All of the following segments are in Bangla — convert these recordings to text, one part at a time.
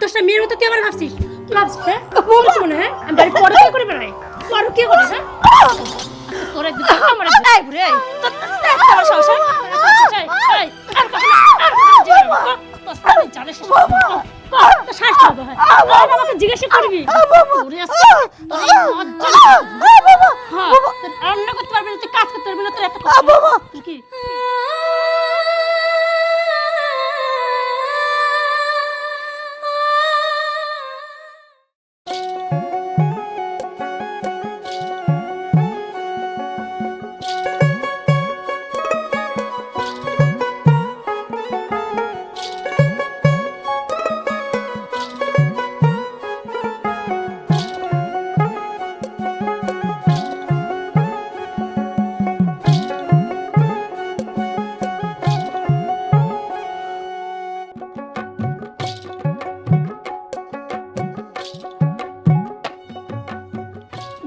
10টা মেয়ের মতো তুই আমার ভাবছিস? কি ভাবছিস? হ্যাঁ বলছি মনে হয় আমি বাড়ি পরে কি করে বেড়াই? তুই আর কি করিস? হ্যাঁ তোর একদম আমার ঘুরে তোর আমার সাহস আর কখনো জানিস তো শ্বাস হবে হয় আমাকে জিজ্ঞাসা করবি তোরে আজকে রান্না করতে পারবি না, তুই কাজ করতে পারবি না, তোর এত কি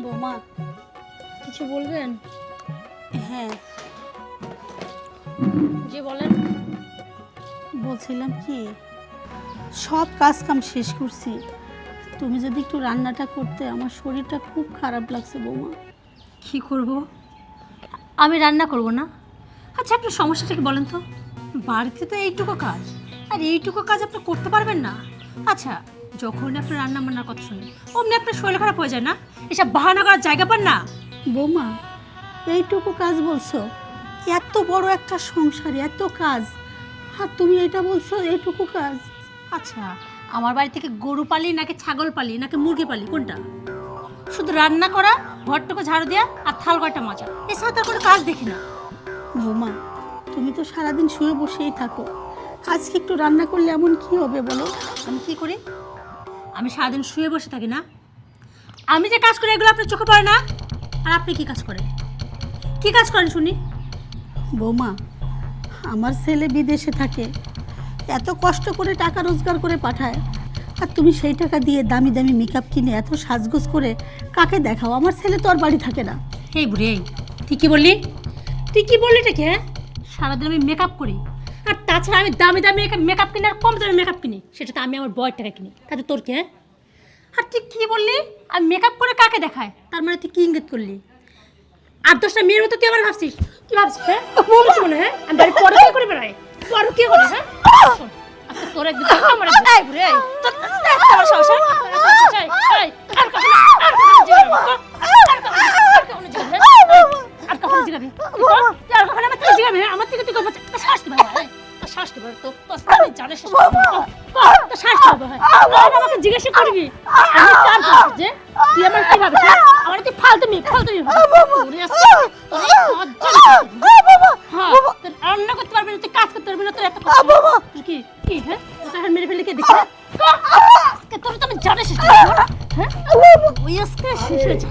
বৌমা কিছু বলবেন? হ্যাঁ যে বলেন। বলছিলাম কি, সব কাজ কাম শেষ করছি, তুমি যদি একটু রান্নাটা করতে, আমার শরীরটা খুব খারাপ লাগছে বৌমা। কি করব? আমি রান্না করব না? আচ্ছা আপনার সমস্যাটা কি বলেন তো? বাড়িতে তো এইটুকু কাজ, আর এইটুকু কাজ আপনি করতে পারবেন না? আচ্ছা যখন আপনি রান্না বান্নার কথা শুনেন অমনি আপনার শরীর খারাপ হয়ে যায় না? এসব বাহানা করার জায়গা পান না? বৌমা এইটুকু কাজ বলছো? এত বড় একটা সংসার, এত কাজ, আর তুমি এটা বলছো এইটুকু কাজ? আচ্ছা আমার বাড়ি থেকে গরু পালি নাকি ছাগল পালি নাকি মুরগি পালি, কোনটা? শুধু রান্না করা, ঘরটুকু ঝাড়ু দেওয়া আর থাল কয়টা মাজা, এছাড়া তার কোনো কাজ দেখি না। বৌমা তুমি তো সারাদিন শুয়ে বসেই থাকো, আজকে একটু রান্না করলে এমন কি হবে বলো? আমি কি করি? আমি সারাদিন শুয়ে বসে থাকি না? আমি যে কাজ করি এগুলো আপনার চোখে পড়ে না? আর আপনি কি কাজ করেন? কি কাজ করেন শুনি? বৌমা আমার ছেলে বিদেশে থাকে, এত কষ্ট করে টাকা রোজগার করে পাঠায়, আর তুমি সেই টাকা দিয়ে দামি দামি মেকআপ কিনে এত সাজগোজ করে কাকে দেখাও? আমার ছেলে তো আর বাড়ি থাকে না। এই বুড়ি তুই কি বললি? তুই কি বললি এটাকে? হ্যাঁ সারাদিন আমি মেকআপ করি, আর তাছাড়া আমি দামি দামি মেকআপ কিনি আর কম দামি মেকআপ কিনি, সেটা তো আমি আমার বয়ের টাকা কিনি, তাতে তোর কি? হ্যাঁ আর তুই কি বললি আমি মেকআপ করে কাকে দেখায়? তার মানে তুই কি ইঙ্গিত করলি? 8-10টা মেয়ের মতো তুই আমার ভাবছিস? কি ভাবছিস? হ্যাঁ বলছি মনে হয় আমি বাড়ি পরে কি করে বেড়াই? তুই আর কি করিস? হ্যাঁ আচ্ছা তোর একদম আমার ঘুরে তোর আমার সাহস আর কখনো জিগাবি আর কখনো আমার থেকে জিগাবি? আমার থেকে তুই শ্বাস দিবি শ্বাস দিবি তো জানিস তো শ্বাস দিবি আমাকে জিজ্ঞাসা করবি আমি কার বলছি যে তুই আমার কি ভাবিস? আমার তুই ফালতুমি রান্না করতে পারবি না, তুই কাজ করতে পারবি না, তোর এত কি কি? হ্যাঁ তোর মেরে ফেলে কে দেখি তোর তো আমি জানিস হ্যাঁ ওই আজকে শেষ হয়েছে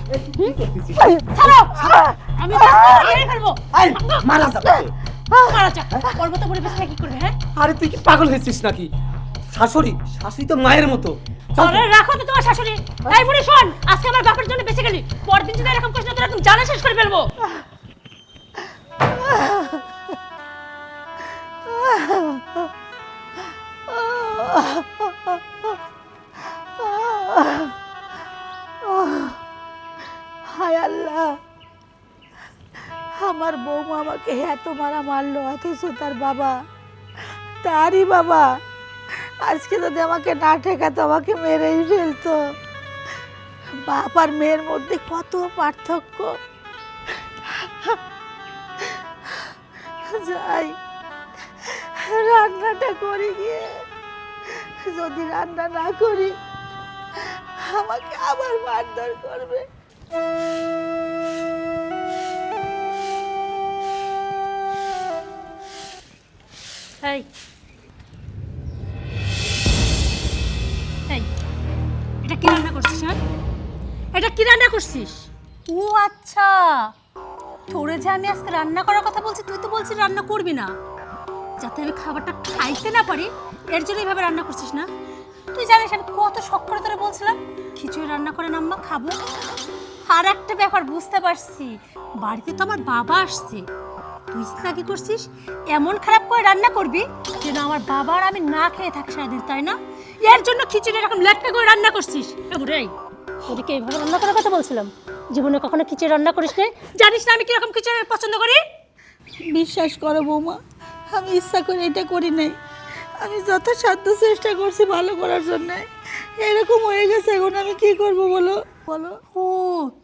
আমি মেরে ফেলবো মারা যাবে। মারা যা পর্বত পরিবেশ কি করবে? হ্যাঁ আরে তুই কি পাগল হয়েছিস নাকি? শাশুড়ি শাশুড়ি তো মায়ের মতো। আরে রাখো তো তোমার শাশুড়ি। এই বুড়ি শোন, আজকে আমার বাপের জন্য বেঁচে গেলি, পরের দিন যদি এরকম করিস না তোর একদম জানা শেষ করে ফেলবো। হায় আল্লাহ, আমার বৌমা আমাকে এত মারা মারলো, অথচ তার বাবা, তারই বাবা আজকে যদি আমাকে না ঠেকাতো আমাকে মেরেই ফেলতো। বাপ আর মেয়ের মধ্যে কত পার্থক্য। যাই রান্নাটা করি গিয়ে, যদি রান্না না করি আমাকে আবার মারধর করবে। এই এই এটা কি রান্না করছিস? হ্যাঁ এটা কি রান্না করছিস? ও আচ্ছা, তোরে যে আমি আজকে রান্না করার কথা বলছি, তুই তো বলছিস রান্না করবি না, যাতে আমি খাবারটা খাইতে না পারি এর জন্য এইভাবে রান্না করছিস না? তুই জানিস আমি কত শখ করে তোরে বলছিলাম খিচুড়ি রান্না করে আম্মা খাবো। আর একটা ব্যাপার বুঝতে পারছি, বাড়িতে তো আমার বাবা আসছে, তুই চিন্তা কি করছিস এমন খারাপ করে রান্না করবি যেন আমার বাবা আর আমি না খেয়ে থাকি সারাদিন, তাই না? এর জন্য খিচুড়ি এরকম লেটকা করে রান্না করছিস? রে ওদিকে এইভাবে রান্না করার কথা বলছিলাম, জীবনে কখনো খিচুড়ি রান্না করিস না? জানিস না আমি কিরকম খিচুড়ি পছন্দ করি? বিশ্বাস করো বৌমা, আমি ইচ্ছা করে এটা করি নাই। আমি যথাসাধ্য চেষ্টা করছি ভালো করার জন্য, এরকম হয়ে গেছে। এখন আমি কি করব বলো বলো। ও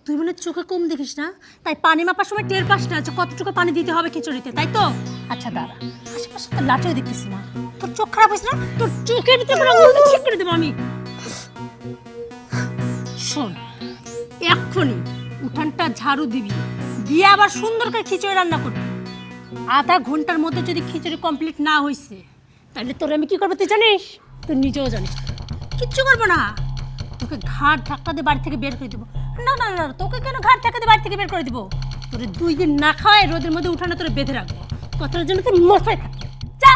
তুই মানে চোখে কম দেখিস না, তাই পানি মাপার সময় টের পাস না যে কতটুকু পানি দিতে হবে খিচুড়িতে, তাই তো? আচ্ছা দাঁড়া, আশেপাশে তো লাঠিও দেখতেছি না, তোর চোখ খারাপ হয়েছে না? তোর চোখের ভিতরে পুরো উল্টো ঠিক করে দেবো আমি। শোন, এক্ষুনি উঠানটা ঝাড়ু দিবি, দিয়ে আবার সুন্দর করে খিচুড়ি রান্না করবি। আধা ঘন্টার মধ্যে যদি খিচুড়ি কমপ্লিট না হয়েছে তাহলে তোর আমি কি করবো তুই জানিস? তুই নিজেও জানিস। কিচ্ছু করবো না, তোকে ঘাট ধাক্কা দিয়ে বাড়ি থেকে বের করে দেবো। না না না, তোকে কেন ঘাট ধাক্কা দিয়ে বাড়ি থেকে বের করে দেবো? তোরে 2 দিন না খাওয়ায় রোদের মধ্যে উঠানে তোরে বেঁধে রাখবো, কথার জন্য তোর মাথায় থাকে। যা।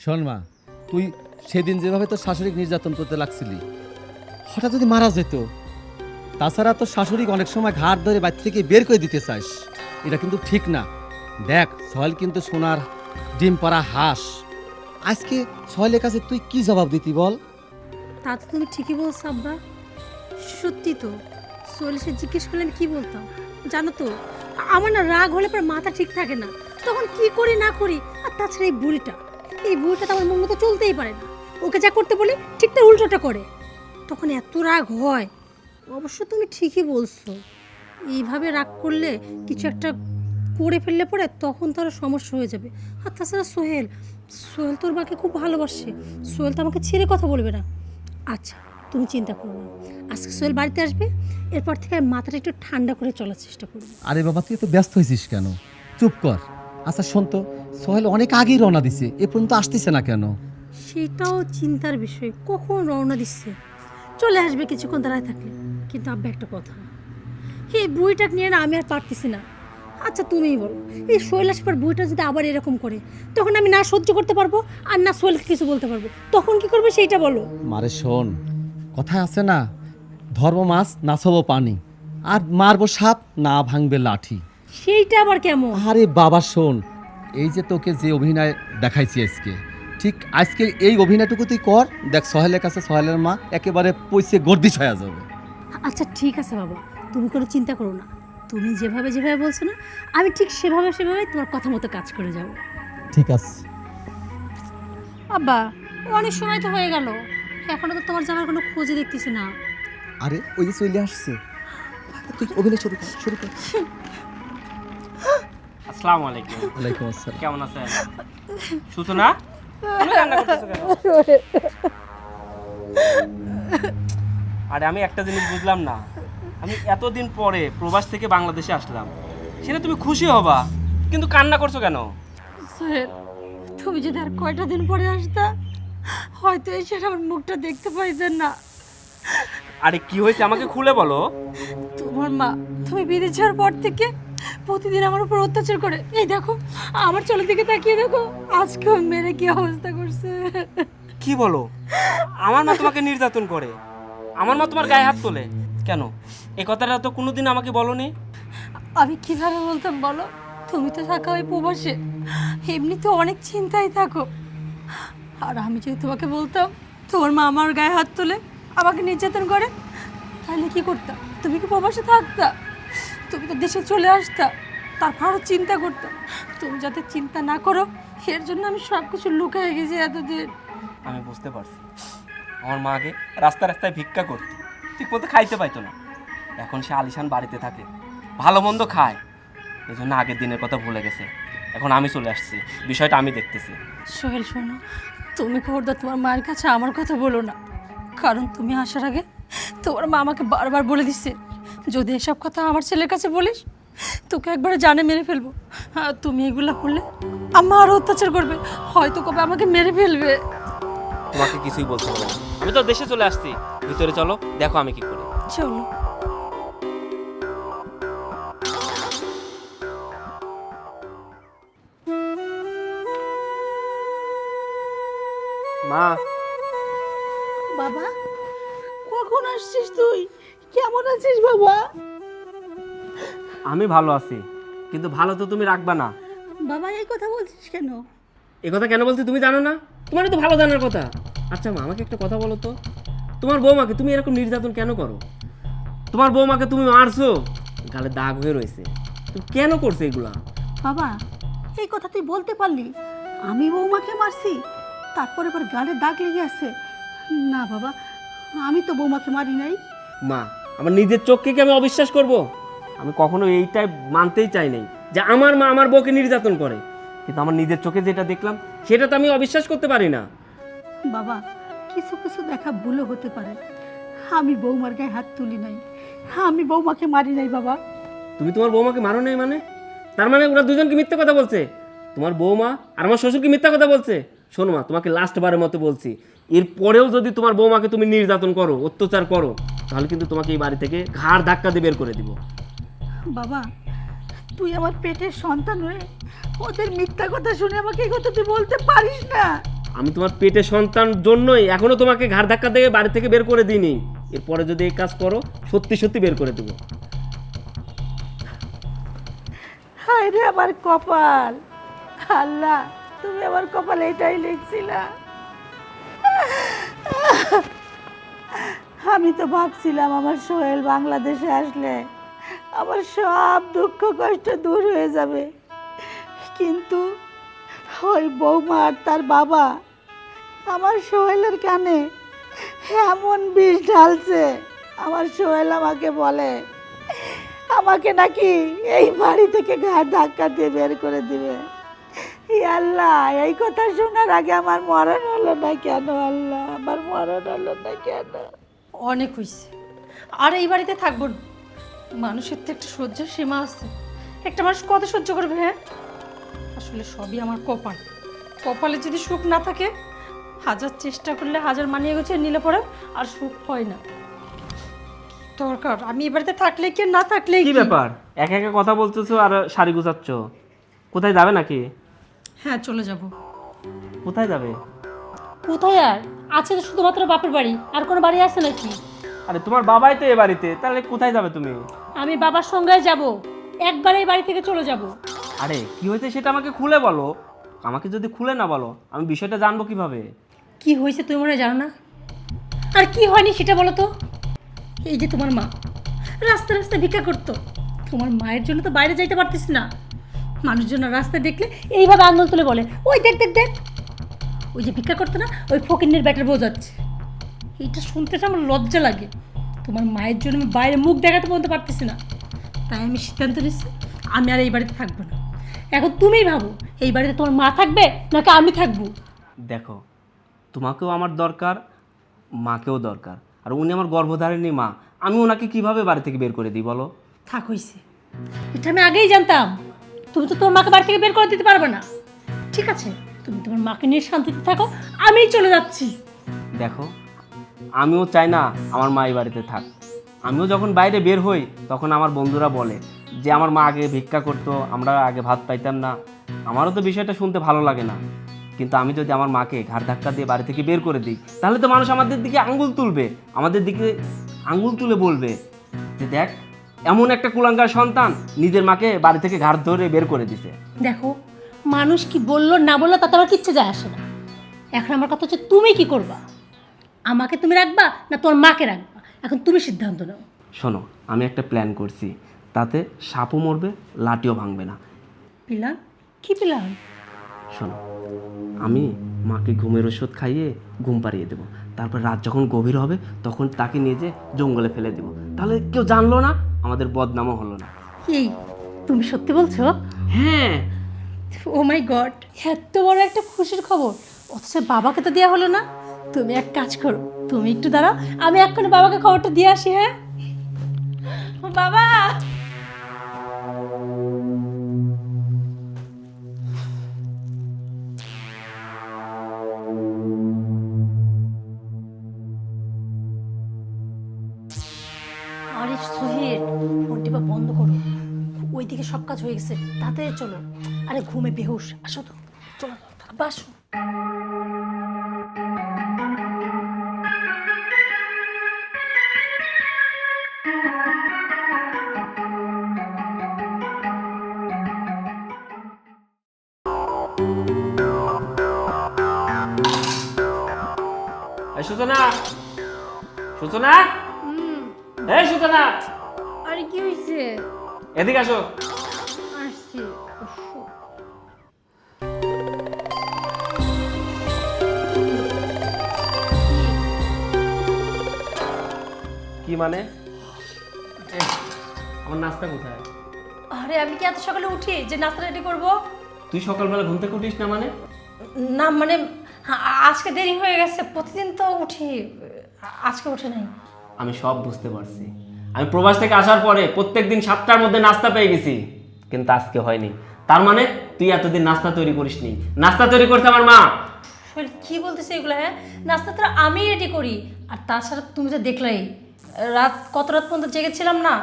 শোন মা, তুই সেদিন যেভাবে তোর শাশুড়িকে নির্যাতন করতে লাগছিলি, হঠাৎ যদি মারা যেত, তাছাড়া তোর শাশুড়ি অনেক সময় ঘাট ধরে বাড়ি থেকে বের করে দিতে চাস, এটা কিন্তু ঠিক না। দেখ সোহেল কিন্তু সোনার ডিম পাড়া হাঁস, আজকে সোহেলের কাছে তুই কি জবাব দিতি বল? তা তো তুমি ঠিকই বলছো আব্বা, সত্যি তো। সোহেল সে জিজ্ঞেস করলে আমি কি বলতাম জানো তো? আমার না রাগ হলে পরে মাথা ঠিক থাকে না, তখন কি করি না করি। আর তাছাড়া এই বুড়িটা তো আমার মন মতো চলতেই পারে না, ওকে যা করতে বলি ঠিক তার উল্টোটা করে, তখন এত রাগ হয়। অবশ্য তুমি ঠিকই বলছো, এইভাবে রাগ করলে কিছু একটা করে ফেললে পরে তখন তো আরো সমস্যা হয়ে যাবে। আর তাছাড়া সোহেল তোর মাকে খুব ভালোবাসে, সোহেল তো আমাকে ছেড়ে কথা বলবে না। আচ্ছা তুমি চিন্তা করো না, আজকে সোহেল বাড়িতে আসবে, এরপর থেকে আমি মাথাটা একটু ঠান্ডা করে চলার চেষ্টা করবো। আরে বাবা, তুই তো ব্যস্ত হয়েছিস কেন? চুপ কর। আচ্ছা শোন তো, সোহেল অনেক আগেই রওনা দিছে, এ পর্যন্ত আসতেছে না কেন? সেটাও চিন্তার বিষয়, কখন রওনা দিচ্ছে, চলে আসবে কিছুক্ষণ দাঁড়ায় থাকলে। কিন্তু আব্বা একটা কথা, এই বইটাকে নিয়ে না আমি আর পারতেছি না। আচ্ছা তুমিই বলো, এই সোহেল আসার বইটা যদি আবার এরকম করে, তখন আমি না সহ্য করতে পারবো আর না সোহেলকে কিছু বলতে পারবো, তখন কি করবে সেইটা বলো। মারে শোন, কথায় আছে না, ধর্ম মাছ নাচাবো পানি, আর মারবো সাপ না ভাঙবে লাঠি। সেইটা আবার কেমন? আরে বাবা শোন, এই যে তোকে যে অভিনয় দেখাইছি আজকে, ঠিক আজকে এই অভিনয়টুকু তুই কর, দেখ সোহেলের কাছে সোহেলের মা একেবারে পয়সে গর্দিশ হয়ে যাবে। আচ্ছা ঠিক আছে বাবা, তুমি কোনো চিন্তা করো না, তুমি যেভাবে যেভাবে বলছো না, আমি ঠিক সেভাবে তোমার কথা মতো কাজ করে যাব। ঠিক আছে। আব্বা অনেক সময় তো হয়ে গেল, এখনো তো তোমার জামার কোনো খোঁজই দেখতেছি না। আরে ওই যে চলে আসছে, তুই অভিনয় শুরু কর, শুরু কর। আসসালামু আলাইকুম। ওয়ালাইকুম আসসালাম। কেমন আছেন সূচনা? তুমি রান্না করতেছো কেন? আরে আমি একটা জিনিস বুঝলাম না, আমি এতদিন পরে প্রবাস থেকে বাংলাদেশে আসলাম, সেটা তুমি খুশি হবা, কিন্তু কান্না করছো কেন? সোহেল, তুমি যদি আর কয়টা দিন পরে আসতা, হয়তো এসে আমার মুখটা দেখতে পাইতেন না। আরে কি হয়েছে আমাকে খুলে বলো। তোমার মা, তুমি বিদেশ যাওয়ার পর থেকে প্রতিদিন আমার উপর অত্যাচার করে, এই দেখো আমার চোখের দিকে তাকিয়ে দেখো, আজকেও মেরে কি অবস্থা করছে। কি বলো? আমার মা তোমাকে নির্যাতন করে? আমার মা তোমার গায়ে হাত তোলে কেন? এই কথাটা তো কোনোদিন আমাকে বলোনি। আমি কিভাবে বলতাম বলো, তুমি তো থাকা ওই প্রবাসে, এমনি তো অনেক চিন্তায় থাকো, আর আমি যদি তোমাকে বলতাম তোমার মা আমার গায়ে হাত তোলে, আমাকে নির্যাতন করে, তাহলে কি করতাম? তুমি কি প্রবাসে থাকতা? তুমি তো দেশে চলে আসতা, তারপর আরও চিন্তা করতাম। তুমি যাতে চিন্তা না করো, এর জন্য আমি সব কিছু লুকিয়ে গেছি এতদিন। আমি বুঝতে পারছি, আমার মা আগে রাস্তায় রাস্তায় ভিক্ষা করতো, ঠিক মতো খাইতে পাইতো না, এখন সে আলিশান বাড়িতে থাকে, ভালো মন্দ খায়, এই জন্য আগের দিনের কথা ভুলে গেছে। এখন আমি চলে আসছি, বিষয়টা আমি দেখতেছি। সোহেল শোনো, তুমি খবরদার তোমার মায়ের কাছে আমার কথা বলো না, কারণ তুমি আসার আগে তোমার মা আমাকে বারবার বলে দিচ্ছে, যদি এসব কথা আমার ছেলের কাছে বলিস তোকে একবারে জানে মেরে ফেলবো। আর তুমি এগুলো করলে আম্মা আরও অত্যাচার করবে, হয়তো কবে আমাকে মেরে ফেলবে। তোমাকে কিছুই বলতে হবে না, আমি তো দেশে চলে আসছি। ভিতরে চলো, দেখো আমি কি করি। চলো। মা, বাবা কখন আসছিস তুই? কেমন আছিস বাবা? আমি ভালো আছি, কিন্তু ভালো তো তুমি রাখবা না। বাবা এই কথা বলছিস কেন? এ কথা কেন বলছি তুমি জানো না? তোমার তো ভালো জানার কথা। আচ্ছা মা, আমাকে একটা কথা বলো তো, তোমার বৌমাকে তুমি এরকম নির্যাতন কেন করো? তোমার বৌমাকে তুমি মারছো, গালে দাগ হয়ে রয়েছে, তুমি কেন করছো এগুলা? বাবা এই কথা তুই বলতে পারলি? আমি বৌমাকে মারছি, তারপরে আবার গালে দাগ লেগে আছে? না বাবা, আমি তো বৌমাকে মারি নাই। মা, আমার নিজের চোখকে কি আমি অবিশ্বাস করব? আমি কখনো এইটাই মানতেই চাই নাই যে আমার মা আমার বউকে নির্যাতন করে, কিন্তু আমার নিজের চোখে যেটা দেখলাম সেটা তো আমি অবিশ্বাস করতে পারি না। বাবা কিছু কিছু দেখা ভুলও হতে পারে, আমি বৌমার গায়ে হাত তুলি নাই, আমি বৌমাকে মারি নাই বাবা। তুমি তোমার বৌমাকে মারো নাই মানে? তার মানে ওরা দুজনকে মিথ্যা কথা বলছে? তোমার বৌমা আর আমার শ্বশুরকে মিথ্যা কথা বলছে? শোনো মা, তোমাকে লাস্ট বারের মতো বলছি, এর পরেও যদি তোমার বৌমাকে তুমি নির্যাতন করো, অত্যাচার করো, তাহলে কিন্তু তোমাকে এই বাড়ি থেকে ঘাড় ধাক্কা দিয়ে বের করে দিব। বাবা তুই আমার পেটের সন্তান হয়ে ওদের মিথ্যা কথা শুনে আমাকে এই কথা তুই বলতে পারিস না। আমি তোমার পেটের সন্তান জন্যই এখনো তোমাকে ঘাড় ধাক্কা দিয়ে বাড়ি থেকে বের করে দিইনি। এরপরে যদি এই কাজ করো, সত্যি সত্যি বের করে দেবো। হায় রে আমার কপাল, আল্লাহ তুমি আমার কপালে এটাই লিখছিলা। আমি তো ভাবছিলাম আমার সোহেল বাংলাদেশে আসলে আমার সব দুঃখ কষ্ট দূর হয়ে যাবে, কিন্তু ওই বৌমা আর তার বাবা আমার সোহেলের কানে এমন বিষ ঢালছে। আমার সোহেল আমাকে বলে আমাকে নাকি এই বাড়ি থেকে ঘাড় ধাক্কা দিয়ে বের করে দিবে। ই আল্লাহ, এই কথা শোনার আগে আমার মরণ হলো না কেন? আল্লাহ আমার মরণ হলো না কেন? অনেক হয়েছে, আর এই বাড়িতে থাকবো না। মানুষের তো একটা সহ্যের সীমা আছে, একটা মানুষ কত সহ্য করবে? হ্যাঁ, আসলে সবই আমার কপাল। কপালে যদি সুখ না থাকে, হাজার চেষ্টা করলে হাজার মানিয়ে গেছে নিলে পরে আর সুখ হয় না। দরকার আমি এই বাড়িতে থাকলে কি না থাকলে কি ব্যাপার, একা একা কথা বলতেছো আর শাড়ি গুছাচ্ছ? কোথায় যাবে নাকি? হ্যাঁ চলে যাব। কোথায় যাবে? কোথায় আর আছে? তো শুধুমাত্র বাপের বাড়ি, আর কোনো বাড়ি আছে নাকি? আরে তোমার বাবাই তো এ বাড়িতে, তাহলে কোথায় যাবে তুমি? আমি বাবার সঙ্গে যাব, একবারে এই বাড়ি থেকে চলে যাব। আরে কি হয়েছে সেটা আমাকে খুলে বলো। আমাকে যদি খুলে না বলো, আমি বিষয়টা জানবো কিভাবে? কি হয়েছে তুমি মনে হয় জানো না, আর কি হয়নি সেটা বলো তো। এই যে তোমার মা রাস্তা রাস্তায় ভিক্ষা করতো, তোমার মায়ের জন্য তো বাইরে যাইতে পারতিস না। মানুষজন রাস্তায় দেখলে এইভাবে আন্দোলন তুলে বলে, ওই দেখ দেখ দেখ, ওই যে ভিক্ষা করতো না, ওই ফকিন্নের ব্যাটার বউ যাচ্ছে। এইটা শুনতে আমার লজ্জা লাগে। তোমার মায়ের জন্য আমি বাইরে মুখ দেখাতে পর্যন্ত পারতেছি না, তাই আমি সিদ্ধান্ত নিচ্ছি আমি আর এই বাড়িতে থাকবো না। এখন তুমিই ভাবো, এই বাড়িতে তোমার মা থাকবে নাকি আমি থাকবো? দেখো, তোমাকেও আমার দরকার, মাকেও দরকার, আর উনি আমার গর্ভধারিণী মা। আমি ওনাকে কিভাবে বাড়ি থেকে বের করে দিই বলো? থাক হইছে, এটা আমি আগেই জানতাম। তুমি তো তোমার মাকে বাড়ি থেকে বের করে দিতে পারবে না। ঠিক আছে, তুমি তোমার মাকে নিয়ে শান্তিতে থাকো, আমিই চলে যাচ্ছি। দেখো, আমিও চাই না আমার মা এই বাড়িতে থাক। আমিও যখন বাইরে বের হই তখন আমার বন্ধুরা বলে যে আমার মা আগে ভিক্ষা করতো, আমরা আগে ভাত পাইতাম না। আমারও তো বিষয়টা শুনতে ভালো লাগে না, কিন্তু আমি যদি আমার মাকে ঘাড় ধাক্কা দিয়ে বাড়ি থেকে বের করে দিই, তাহলে তো মানুষ আমাদের দিকে আঙ্গুল তুলবে, আমাদের দিকে আঙ্গুল তুলে বলবে যে দেখ, এমন একটা কুলাঙ্গার সন্তান নিজের মাকে বাড়ি থেকে ঘাড় ধরে বের করে দিছে। দেখো, মানুষ কি বললো না বললো তাতে আমার কিচ্ছু যায় আসে না। এখন আমার কথা হচ্ছে তুমি কি করবা? আমাকে তুমি রাখবা না তোমার মাকে রাখবা? এখন তুমি সিদ্ধান্ত নাও। শোনো, আমি একটা প্ল্যান করছি, তাতে সাপও মরবে, লাঠিও ভাঙবে না। প্ল্যান? কি প্ল্যান? শোনো, আমি মাকে ঘুমের ওষুধ খাইয়ে ঘুম পাড়িয়ে দেবো, তারপর রাত যখন গভীর হবে তখন তাকে নিয়ে যে জঙ্গলে ফেলে দেবো, তাহলে কেউ জানলো না, আমাদের বদনামও হলো না। এই তুমি সত্যি বলছো? হ্যাঁ। ও মাই গড, এত বড় একটা খুশির খবর, অথচ বাবাকে তো দেওয়া হলো না। তুমি এক কাজ করো, তুমি একটু দাঁড়াও, আমি এক্ষুনি বাবাকে খবরটা দিয়ে আসি। হ্যাঁ বাবা। আরে সোহেল, ফোনটি বা বন্ধ করো, ওইদিকে সব কাজ হয়ে গেছে, তাড়াতাড়ি চলো। আরে ঘুমে বেহুশ, আসো তো, চলো বাসো। সূচনা, সূচনা, এই সূচনা, আরে কি হয়েছে? এদিকে আসো। আসছি। কি মানে? আমার নাস্তা কোথায়? আরে আমি কি এত সকালে উঠি যে নাস্তা রেডি করব? তুই সকালবেলা ঘুম থেকে উঠিস না মানে? না মানে আজকে দেরি হয়ে গেছে, প্রতিদিন তো উঠি, আজকে উঠে নাই। আমি সব বুঝতে পারছি। আমি প্রবাস থেকে আসার পরে প্রত্যেকদিন 7টার মধ্যে নাস্তা পেয়ে গেছি, কিন্তু আজকে হয়নি। তার মানে তুই এতদিন নাস্তা তৈরি করিসনি, নাস্তা তৈরি করছে আমার মা। শৈল কি বলতেছে এগুলো? হ্যাঁ, নাস্তা তো আমি রেডি করি। আর তাছাড়া তুমি তো দেখলাই কত রাত পর্যন্ত জেগেছিলাম না,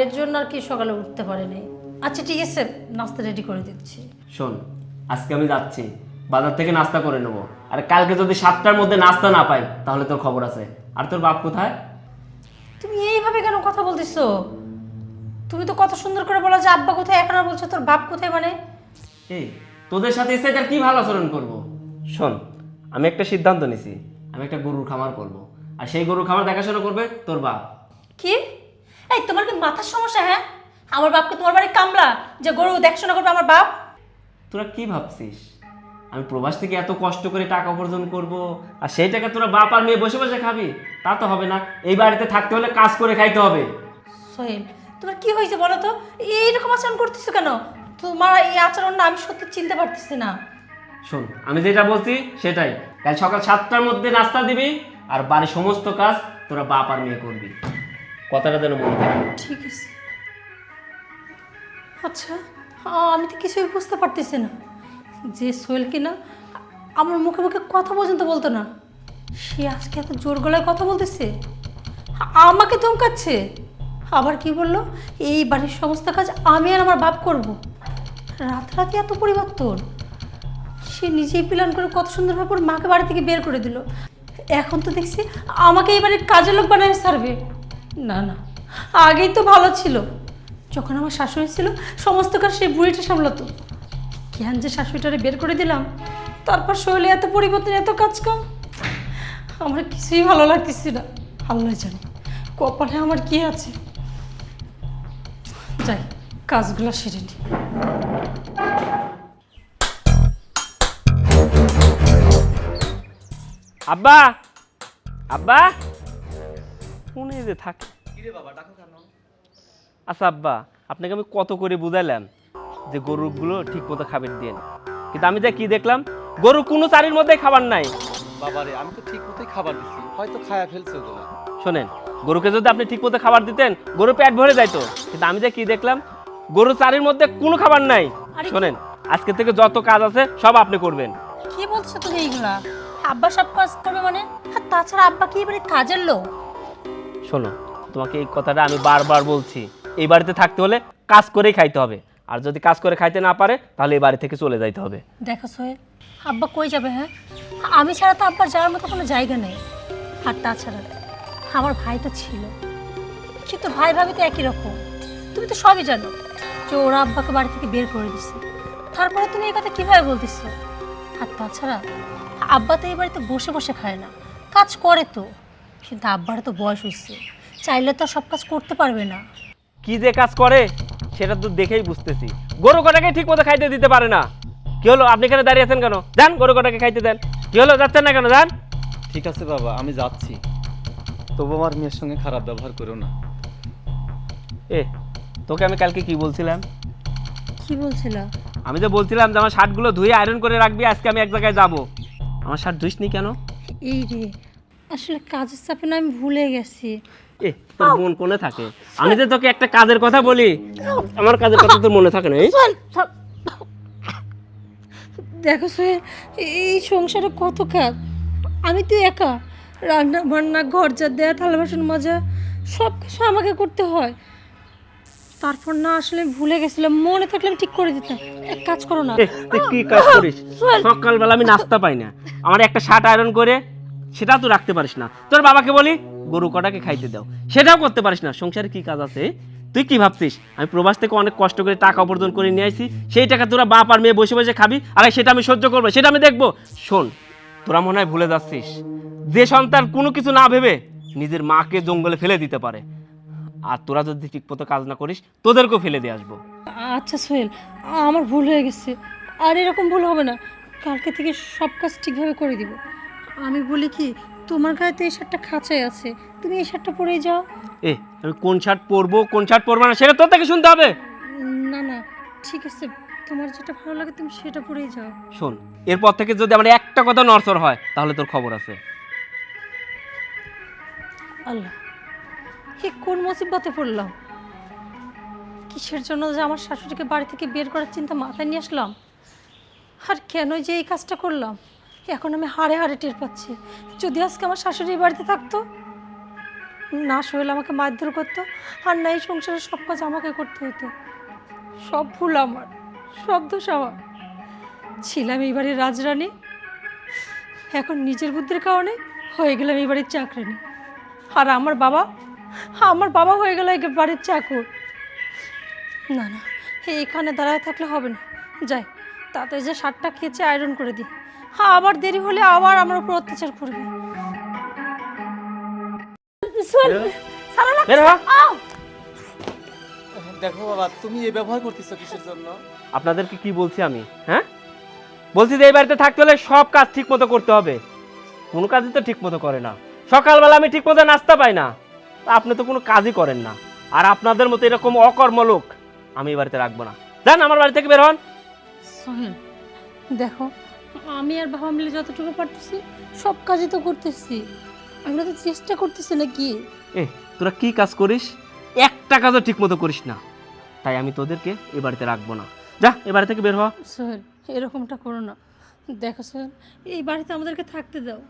এর জন্য আর কি সকালে উঠতে পারিনি। আচ্ছা ঠিক আছে, নাস্তা রেডি করে দিচ্ছি। শোন, আজকে আমি যাচ্ছি, বাজার থেকে নাস্তা করে নেবো। আর কালকে যদি 7টার মধ্যে নাস্তা না পাই তাহলে তোর খবর আছে। আর তোর বাপ কোথায়? তুমি এইভাবে কেন কথা বলতেছো? তুমি তো কত সুন্দর করে বলো যে আব্বা কোথায়, এখন আর বলছো তোর বাপ কোথায়। মানে এই তোদের সাথে এসে তার কি ভালো আচরণ করবো? শোন, আমি একটা সিদ্ধান্ত নিছি, আমি একটা গরুর খামার করব। আর সেই গরুর খামার দেখাশোনা করবে তোর বাপ। কি? এই তোমার কি মাথার সমস্যা? হ্যাঁ, আমার বাপকে তোমার বাড়ি কামলা যে গরু দেখাশোনা করবে আমার বাপ? তোরা কি ভাবছিস আমি প্রবাস থেকে এত কষ্ট করে টাকা উপার্জন করব, আর সেই টাকা তোরা বাপ আর মেয়ে বসে বসে খাবি? তা তো হবে না। এই বাড়িতে থাকতে হলে কাজ করে খাইতে হবে। সোহেল, তোমার কি হয়েছে বলো তো? এইরকম আচরণ করতেছো কেন? তোমার এই আচরণ না আমি সত্যি চিনতে পারতেছি না। শোন, আমি যেটা বলছি সেটাই। কাল সকাল 7টার মধ্যে নাস্তা দিবি, আর বাড়ির সমস্ত কাজ তোরা বাপ আর মেয়ে করবি। কথাটা যেন মনে থাকে। ঠিক আছে। আচ্ছা, আমি তো কিছুই বুঝতে পারতেছি না যে সোহেল কিনা আমার মুখে মুখে কথা পর্যন্ত বলতো না, সে আজকে এত জোর গলায় কথা বলতেছে, আমাকে ধমকাচ্ছে। আবার কি বললো, এই বাড়ির সমস্ত কাজ আমি আর আমার বাপ করব। রাতারাতি এত পরিবর্তন! সে নিজেই প্ল্যান করে কত সুন্দরভাবে ওর মাকে বাড়ি থেকে বের করে দিল। এখন তো দেখছি আমাকে এই বাড়ির কাজের লোক বানায় ছাড়বে। না না, আগেই তো ভালো ছিল। যখন আমার শাশুড়ি ছিল সমস্ত কাজ সেই বুড়িটা সামলাতো। কেন যে শাশুড়িটারে বের করে দিলাম, তারপর শৈলে এত পরিবর্তন, এত কাজ কাম, আমার কিছুই ভালো লাগতেছে না। আল্লাহ জানে কপালে আমার কি আছে। যাই, কাজগুলো সেরে নি। আব্বা, আব্বা কোনে যে থাকে? আচ্ছা আব্বা, আপনাকে আমি কত করে বুঝাইলাম যে গরুগুলো ঠিক মতো খাবার দিয়ে, কিন্তু আমি যা কি দেখলাম, গরু কোনো চারির মধ্যে খাবার নাই। বাবারে, আমি তো ঠিক মতোই খাবার দিচ্ছি, হয়তো খায়া ফেলছে ওগুলো। শোনেন, গরুকে যদি আপনি ঠিক মতো খাবার দিতেন গরু পেট ভরে যাইতো, কিন্তু আমি যা কি দেখলাম, গরু চারির মধ্যে কোনো খাবার নাই। শোনেন, আজকে থেকে যত কাজ আছে সব আপনি করবেন। কি বলছো তুমি এইগুলা? আব্বা সব কাজ করবে মানে? আর তাছাড়া আব্বা কি এবারে কাজের লোক? শোনো, তোমাকে এই কথাটা আমি বারবার বলছি, এই বাড়িতে থাকতে হলে কাজ করেই খাইতে হবে। আর যদি কাজ করে খাইতে না পারে তাহলে এই বাড়ি থেকে চলে যাইতে হবে। দেখো সোহেল, আব্বা কই যাবে? হ্যাঁ, আমি ছাড়া তো আব্বার যাওয়ার মতো কোনো জায়গা নেই। আর তাছাড়া আমার ভাই তো ছিল, কিন্তু ভাই ভাবি তো একই রকম। তুমি তো সবই জানো যে ওরা আব্বাকে বাড়ি থেকে বের করে দিছে। তারপরে তুমি এই কথা কিভাবে বলতেছো? আর তাছাড়া আব্বা তো এই বাড়িতে বসে বসে খায় না, কাজ করে তো। কিন্তু আব্বার তো বয়স হয়েছে, চাইলে তো সব কাজ করতে পারবে না। কি যে কাজ করে সেটা তো দেখেই বুঝতেছি। গরু কটাকে ঠিক মতো খাইতে দিতে পারে না। কি হলো, আপনি এখানে দাঁড়িয়ে আছেন কেন? যান, গরু কটাকে খাইতে দেন। কি হলো, যাচ্ছেন না কেন? যান। ঠিক আছে বাবা, আমি যাচ্ছি, তবু আমার মেয়ের সঙ্গে খারাপ ব্যবহার করো না। এ, তোকে আমি কালকে কি বলছিলাম? কি বলছিলা? আমি তো বলছিলাম যে আমার শার্টগুলো ধুয়ে আয়রন করে রাখবি, আজকে আমি এক জায়গায় যাব। আমার শার্ট ধুইসনি কেন? এই রে, আসলে কাজের চাপে না আমি ভুলে গেছি। এ, তোর মন কোনে থাকে? আমি যে তোকে একটা কাজের কথা বলি, আমার কাজের কথা তোর মনে থাকে না? দেখো সোহেল, এই সংসারে কত কাজ, আমি তো একা। রান্না বান্না, ঘর যা দেয়া, থালা বাসন মাজা, সব কিছু আমাকে করতে হয়। তারপর না আসলে ভুলে গেছিলাম, মনে থাকলে আমি ঠিক করে দিতাম। এক কাজ করো না। এ, তুই কি কাজ করিস? সকালবেলা আমি নাস্তা পাই না, আমার একটা শার্ট আয়রন করে সেটা তো রাখতে পারিস না। তোর বাবাকে বলি গরু কটাকে খাইতে দাও, সেটাও করতে পারিস না। সংসারে কি কাজ আছে? তুই কি ভাবছিস আমি প্রবাস থেকে অনেক কষ্ট করে টাকা উপার্জন করে নিয়ে আসি, সেই টাকা তোরা বাপ আর মেয়ে বসে বসে খাবি, আর সেটা আমি সহ্য করবো, সেটা আমি দেখবো? শোন, তোরা মনে হয় ভুলে যাচ্ছিস যে সন্তান কোনো কিছু না ভেবে নিজের মাকে জঙ্গলে ফেলে দিতে পারে, আর তোরা যদি ঠিকমতো কাজ না করিস তোদেরকেও ফেলে দিয়ে আসবো। আচ্ছা সোহেল, আমার ভুল হয়ে গেছে, আর এরকম ভুল হবে না। কালকে থেকে সব কাজ ঠিকভাবে করে দিব। আমি বলি কি, তোমার গায়ে তো এই শার্টটা খাঁচাই আছে, তুমি এই শার্টটা পরেই যাও। আমি কোন শার্ট পরবো কোন শার্ট পরবো না সেটা তোর থেকে শুনতে হবে। না না, ঠিক আছে, তোমার যেটা ভালো লাগে তুমি সেটা পরেই যাও। শোন, এরপর থেকে যদি আমার একটা কথা নড়চড় হয় তাহলে তোর খবর আছে। আল্লাহ, এ কোন মুসিবতে পড়লাম? কিসের জন্য যে আমার শাশুড়িকে বাড়ি থেকে বের করার চিন্তা মাথায় নিয়ে আসলাম, আর কেন যে এই কাজটা করলাম এখন আমি হাড়ে হাড়ে টের পাচ্ছি। যদি আজকে আমার শাশুড়ি বাড়িতে থাকতো, না সোহেল আমাকে মারধর করতো, আর না এই সংসারের সব কাজ আমাকে করতে হতো। সব ভুল আমার, সব দোষ আমার। ছিলাম এই বাড়ির রাজরানী, এখন নিজের বুদ্ধির কারণে হয়ে গেলাম এই বাড়ির চাকরানী। আর আমার বাবা হয়ে গেল এই বাড়ির চাকর। না না, এইখানে দাঁড়ায় থাকলে হবে না। যাই তাতে যে শার্টটা খেয়েছে আয়রন করে দিই, আবার দেরি হলে আবার আমার উপর অত্যাচার করবে। দেখো বাবা, তুমি এই ব্যবহার করতেছো কিসের জন্য? আপনাদেরকে কি বলছি আমি? হ্যাঁ, বলছি যে এই বাড়িতে থাকতে হলে সব কাজ ঠিক মতো করতে হবে। কোনো কাজই তো ঠিক মতো করে না। সকালবেলা আমি ঠিক মতো নাস্তা পাই না, আপনি তো কোনো কাজই করেন না। আর আপনাদের মতো এরকম অকর্ম লোক আমি এই বাড়িতে রাখবো না। যান আমার বাড়ি থেকে বের হন। সোহেল দেখো, আমি আর বাবা মিলে যতটুকু পারতেছি সব কাজই তো করতেছি, আমরা তো চেষ্টা করতেছি নাকি। তোরা কি কাজ করিস? একটা কাজও ঠিক মতো করিস না, তাই আমি তোদেরকে এই বাড়িতে রাখবো না। যা এ বাড়ি থেকে বের হ। সোহেল এরকমটা করো না। দেখো সোহেল, এই বাড়িতে আমাদেরকে থাকতে দাও,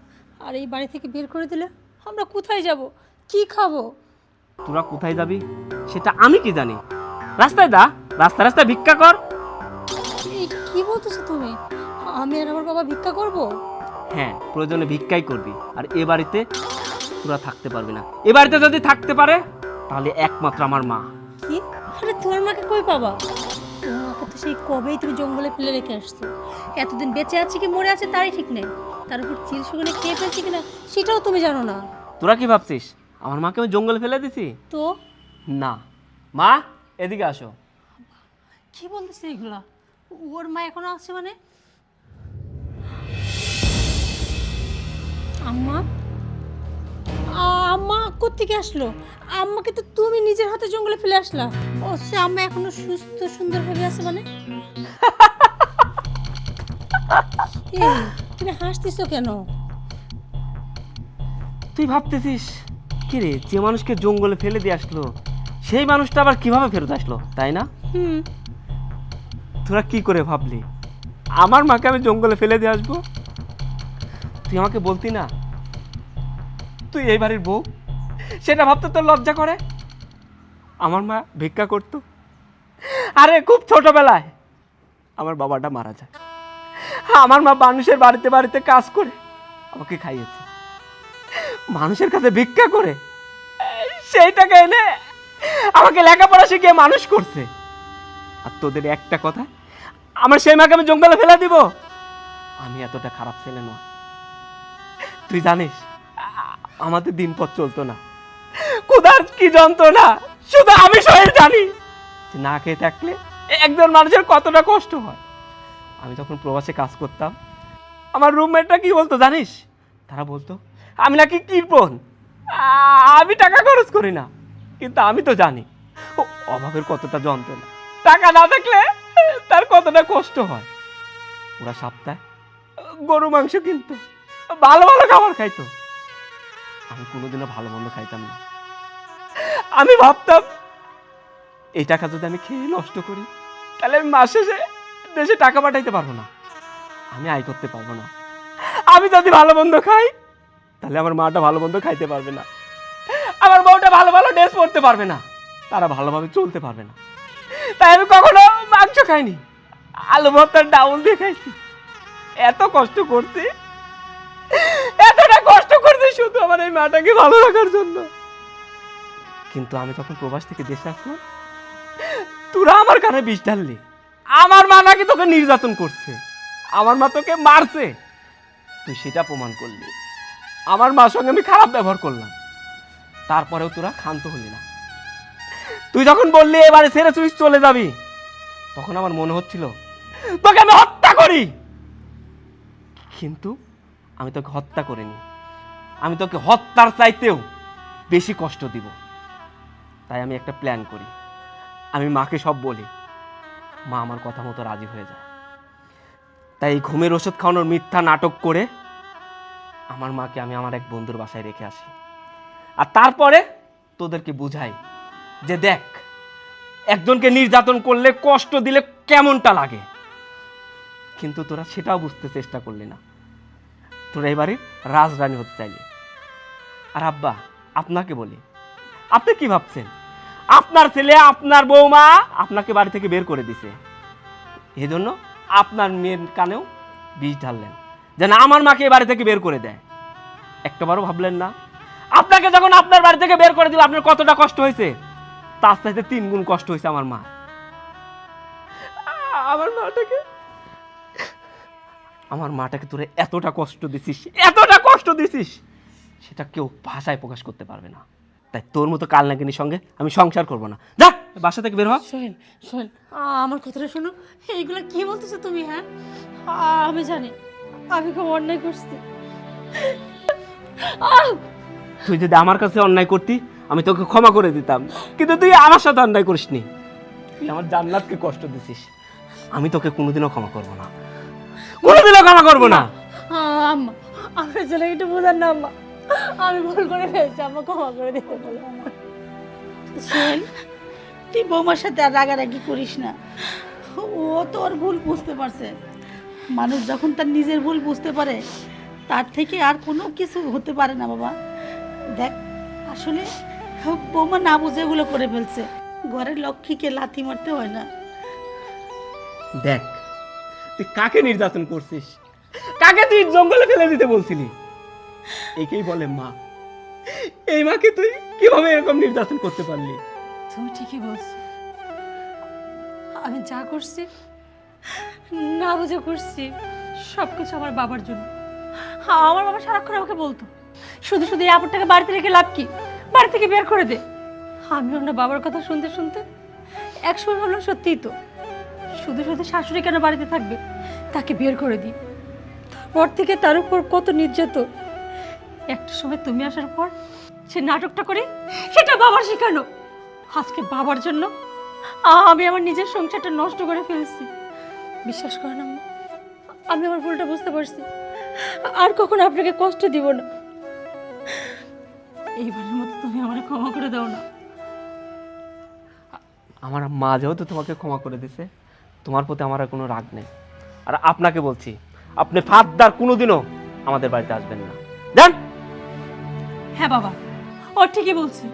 আর এই বাড়ি থেকে বের করে দিলে আমরা কোথায় যাব, কি খাবো? তোরা কোথায় যাবি সেটা আমি কি জানি? রাস্তায় দা, রাস্তায় রাস্তায় ভিক্ষা কর। এই কি বলতেছো তুমি? আমি আর আমার বাবা ভিক্ষা করব? হ্যাঁ, প্রয়োজনে ভিক্ষাই করবি। আর এ বাড়িতে তোরা থাকতে পারবি না। এ বাড়িতে যদি থাকতে পারে তাহলে একমাত্র আমার মা। কি? আরে তোমার মাকে কই পাবা? তোমার মাকে তো সেই কবেই তুমি জঙ্গলে ফেলে রেখে আসছো। এতদিন বেঁচে আছে কি মরে আছে তারই ঠিক নেই। তার উপর চিল শুকনে খেয়ে ফেলছি কিনা সেটাও তুমি জানো না। তোরা কি ভাবছিস আমার মাকে আমি জঙ্গলে ফেলে দিছি? তো না। মা, এদিকে আসো। কি বলতেছে এগুলা? ওর মা এখনো আছে মানে? আম্মা, আম্মা কোত্থেকে আসলো? আম্মাকে তো তুমি নিজের হাতে জঙ্গলে ফেলে আসলা। ও সে আম্মা এখনো সুস্থ সুন্দর ভাবে আছে মানে? এই, তুমি হাসতেছো কেন? তুই ভাবতেছিস কি রে, যে মানুষকে জঙ্গলে ফেলে দিয়ে আসলো সেই মানুষটা আবার কিভাবে ফেরত আসলো, তাই না? হুম। তোরা কি করে ভাবলি আমার মাকে আমি জঙ্গলে ফেলে দিয়ে আসবো? তুই আমাকে বলতি না তুই এই বাড়ির বউ? সেটা ভাবতে তোর লজ্জা করে? আমার মা ভিক্ষা করতো। আরে খুব ছোটবেলায় আমার বাবাটা মারা যায়। আমার মা মানুষের বাড়িতে বাড়িতে কাজ করে আমাকে খাইয়েছে, মানুষের কাছে ভিক্ষা করে সেই টাকা এনে আমাকে লেখাপড়া শিখিয়ে মানুষ করছে। আর তোদের একটা কথা, আমার সেই মাকে আমি জঙ্গলে ফেলে দিব? আমি এতটা খারাপ ছেলে নয়। তুই জানিস আমাদের দিন পথ চলতো না, ক্ষুধার কি যন্ত্রণা শুধু আমি সোহেল জানি। না খেয়ে থাকলে একজন মানুষের কতটা কষ্ট হয়। আমি যখন প্রবাসে কাজ করতাম আমার রুমমেটরা কি বলতো জানিস? তারা বলতো আমি নাকি কৃপণ, আমি টাকা খরচ করি না। কিন্তু আমি তো জানি অভাবের কতটা যন্ত্রণা, টাকা না থাকলে তার কতটা কষ্ট হয়। ওরা সপ্তাহে গরু মাংস কিনতো, ভালো ভালো খাবার খাইতো। আমি কোনোদিনও ভালো মন্দ খাইতাম না। আমি ভাবতাম এই টাকা যদি আমি খেয়ে নষ্ট করি তাহলে আমি মাস শেষে দেশে টাকা পাঠাইতে পারবো না, আমি আয় করতে পারবো না। আমি যদি ভালো মন্দ খাই তাহলে আমার মাটা ভালো মন্দ খাইতে পারবে না, আমার বউটা ভালো ভালো ড্রেস পরতে পারবে না, তারা ভালোভাবে চলতে পারবে না। তাই আমি কখনো মাংস খাইনি, আলু ভর্তার ডাউল দিয়ে খাইছি। এত কষ্ট করছি, এতটা কষ্ট করছি শুধু আমার এই মাটাকে ভালো রাখার জন্য। কিন্তু আমি তখন প্রবাস থেকে দেশে আসলাম, তোরা আমার কানে বিষ ঢাললি। আমার মা নাকি তোকে নির্যাতন করছে, আমার মা তোকে মারছে। তুই সেটা প্রমাণ করলি। আমার মার সঙ্গে আমি খারাপ ব্যবহার করলাম, তারপরেও তোরা ক্ষান্ত হলি না। তুই যখন বললি এবারে ছেড়ে তুই চলে যাবি, তখন আমার মনে হচ্ছিল তোকে আমি হত্যা করি, কিন্তু আমি তোকে হত্যা করিনি। আমি তোকে হত্যার চাইতেও বেশি কষ্ট দিব। তাই আমি একটা প্ল্যান করি, আমি মাকে সব বলি, মা আমার কথা মতো রাজি হয়ে যায়। তাই এই ঘুমের ওষুধ খাওয়ানোর মিথ্যা নাটক করে আমার মাকে আমি আমার এক বন্ধুর বাসায় রেখে আসি, আর তারপরে তোদেরকে বুঝাই যে দেখ, একজনকে নির্যাতন করলে, কষ্ট দিলে কেমনটা লাগে। কিন্তু তোরা সেটাও বুঝতে চেষ্টা করলি না, তোরা এবারে রাজরানী হতে চাইলি। আর আব্বা, আপনাকে বলি, আপনি কি ভাবছেন আপনার ছেলে, আপনার বৌমা আপনাকে বাড়ি থেকে বের করে দিছে, এজন্য আপনার মেয়ের কানেও বিষ ঢাললেন যেন আমার মাকে এই বাড়ি থেকে বের করে দেয়? একটাবারও ভাবলেন না আপনাকে যখন আপনার বাড়ি থেকে বের করে দিল আপনার কতটা কষ্ট হয়েছে? তার চাইতে 3 গুণ কষ্ট হয়েছে আমার মা। আমার মাটাকে তোরে এতটা কষ্ট দিছিস, এতটা কষ্ট দিছিস, সেটা কেউ ভাষায় প্রকাশ করতে পারবে না। তাই তোর মতো কাল নাগিনীর সঙ্গে আমি সংসার করব না। যা বাসা থেকে বের হ। সোহেল, সোহেল, আমার কথাটা শোনো। এইগুলো কি বলতেছো তুমি? হ্যাঁ, আমি জানি আমি খুব অন্যায় করছি। তুই যদি আমার কাছে অন্যায় করতি আমি তোকে ক্ষমা করে দিতাম, কিন্তু তুই আমার সাথে অন্যায় করিসনি। তুই আমার জান্নাতকে কষ্ট দিছিস, আমি তোকে কোনোদিনও ক্ষমা করব না, কোনোদিনও ক্ষমা করব না। আম্মা, আমার ছেলে একটু বোঝার না আম্মা, আমি ভুল করে ফেলছি, আম্মা ক্ষমা করে দিতে বলো আম্মা। সোহেল, তুই বৌমার সাথে আর রাগারাগি করিস না। ও তো ওর ভুল বুঝতে পারছে। মানুষ যখন তার নিজের ভুল বুঝতে পারে, তার থেকে আর কোনো কিছু হতে পারে না বাবা। দেখ, আসলে বৌমা না বুঝে এগুলো করে ফেলছে। ঘরের লক্ষ্মীকে লাথি মারতে হয় না। দেখ, তুই কাকে নির্যাতন করছিস, কাকে তুই জঙ্গলে ফেলে দিতে বলছিলি? একেই বলে মা। এই মাকে তুই কিভাবে এরকম নির্যাতন করতে পারলি? তুমি ঠিকই বলছো, আমি যা করছি না বুঝে করছি, সবকিছু আমার বাবার জন্য। আমার বাবা সারাক্ষণ আমাকে বলতো শুধু শুধু এই আপনটাকে বাড়িতে রেখে লাভ কি, বাড়ি থেকে বের করে দে। আমি ওনার বাবার কথা শুনতে শুনতে একসময় ভাবলাম সত্যিই তো, শুধু শুধু শাশুড়ি কেন বাড়িতে থাকবে, তাকে বের করে দিই। তারপর থেকে তার উপর কত নির্যাতন। একটা সময় তুমি আসার পর সে নাটকটা করে, সেটা বাবার শেখানো। আজকে বাবার জন্য আমি আমার নিজের সংসারটা নষ্ট করে ফেলছি। বিশ্বাস করেন আম্মা, আমি আমার ভুলটা বুঝতে পারছি, আর কখনো আপনাকে কষ্ট দিব না। এইবারের মতো তুমি আমার ক্ষমা করে দাও না। আমার মা যেহেতু তোমাকে ক্ষমা করে দিছে, তোমার প্রতি আমার আর কোনো রাগ নেই। আর আপনাকে বলছি, আপনি ফাঁদদার কোনোদিনও আমাদের বাড়িতে আসবেন না, জান। হ্যাঁ বাবা, ও ঠিকই বলছে,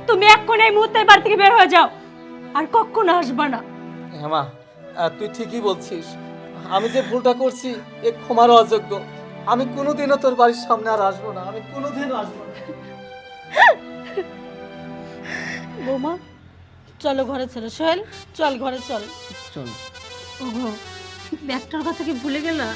তুমি এক্ষুনি এই মুহূর্তে বাড়ি থেকে বের হয়ে যাও, আর কখনো আসবা না। হ্যাঁ মা, তুই ঠিকই বলছিস। আমি যে ভুলটা করছি এ ক্ষমারও অযোগ্য। আমি কোনোদিনও তোর বাড়ির সামনে আর আসবো না, আমি কোনোদিনও আসবো না। বৌমা, চলো ঘরে চলো। সোহেল, চল ঘরে চল। চল। ওগো, ব্যাগটার কথা কি ভুলে গেলা?